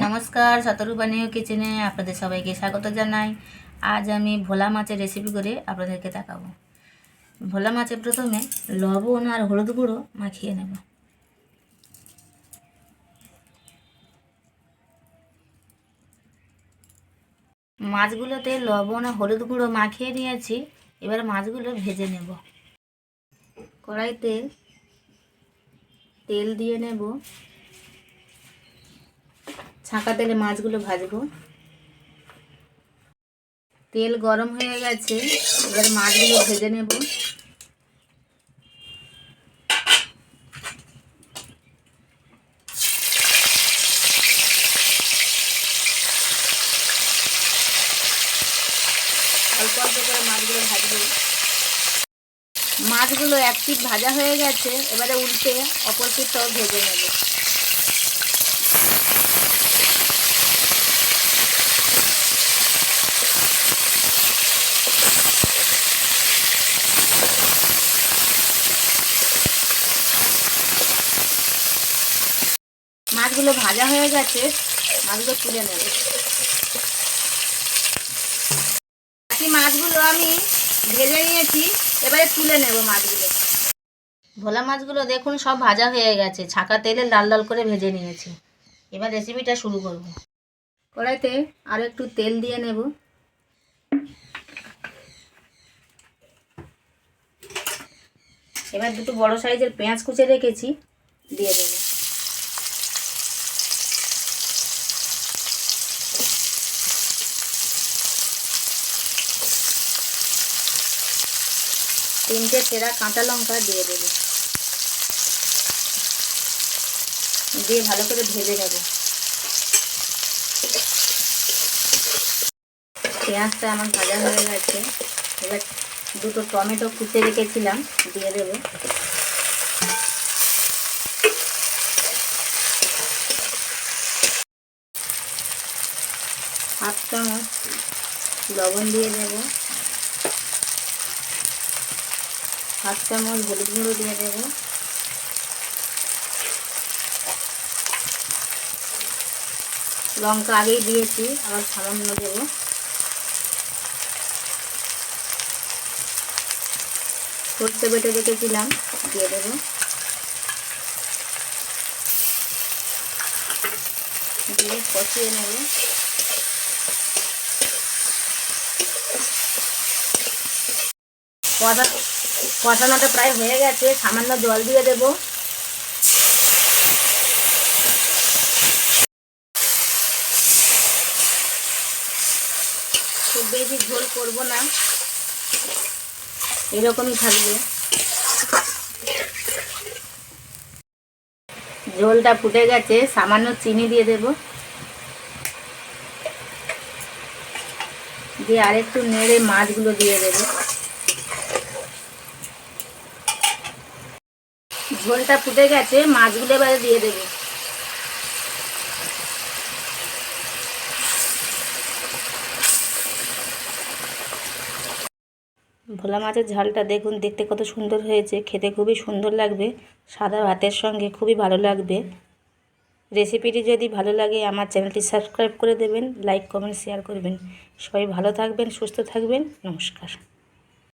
নমস্কার, শতরূপানীয় কিচেনে আপনাদের সবাইকে স্বাগত জানাই। আজ আমি ভোলা মাছের রেসিপি করে আপনাদেরকে দেখাবো। ভোলা মাছে প্রথমে লবণ আর হলুদ গুঁড়ো মাখিয়ে নেব। মাছগুলোতে লবণ আর হলুদ গুঁড়ো মাখিয়ে নিয়েছি। এবার মাছগুলো ভেজে নেব। কড়াইতে তেল দিয়ে নেব। ছাঁকা তেলে মাছগুলো ভাজবো। তেল গরম হয়ে গেছে, এবার মাছগুলো ভেজে নেব। অল্প অল্প করে মাছগুলো ভাজবো। মাছগুলো এক পিঠ ভাজা হয়ে গেছে, এবারে উল্টে অপর পিঠটাও ভেজে নেব। মাছগুলো ভাজা হয়ে গেছে, মাছগুলো তুলে নেব। বাকি মাছগুলো আমি ভেজে নিয়েছি, এবারে তুলে নেব মাছগুলো। ভোলা মাছগুলো দেখুন সব ভাজা হয়ে গেছে, ছাঁকা তেলে লাল লাল করে ভেজে নিয়েছি। এবার রেসিপিটা শুরু করব। কড়াইতে আরও একটু তেল দিয়ে নেব। এবার দুটো বড় সাইজের পেঁয়াজ কুচে রেখেছি, দিয়ে দেব। তিনটে চেরা কাঁচা লঙ্কা দিয়ে দেব, দিয়ে ভালো করে ভেজে নেব। পেঁয়াজটা আমার ভাজা হয়ে গেছে, এবার দুটো টমেটো কুচে রেখেছিলাম দিয়ে দেব। হাফ চামচ লবণ দিয়ে দেব, হাফ চামচ হলুদ গুঁড়ো দিয়ে দেব, লঙ্কা আগেই দিয়েছি, আবার সামান্য দেব। সরষে বেটে রেখেছিলাম দিয়ে দেব, দিয়ে কষিয়ে নেব। কষানোটা প্রায় হয়ে গেছে, সামান্য জল দিয়ে দেব। খুব বেশি ঝোল করব না, এরকমই থাকবে। ঝোলটা ফুটে গেছে, সামান্য চিনি দিয়ে দেব, দিয়ে আরেকটু নেড়ে মাছগুলো দিয়ে দেব। ঝোলটা ফুটে গেছে, মাছগুলো এবারে দিয়ে দেব। ভোলা মাছের ঝালটা দেখুন দেখতে কত সুন্দর হয়েছে, খেতে খুবই সুন্দর লাগবে, সাদা ভাতের সঙ্গে খুবই ভালো লাগবে। রেসিপিটি যদি ভালো লাগে আমার চ্যানেলটি সাবস্ক্রাইব করে দেবেন, লাইক কমেন্ট শেয়ার করবেন। সবাই ভালো থাকবেন, সুস্থ থাকবেন। নমস্কার।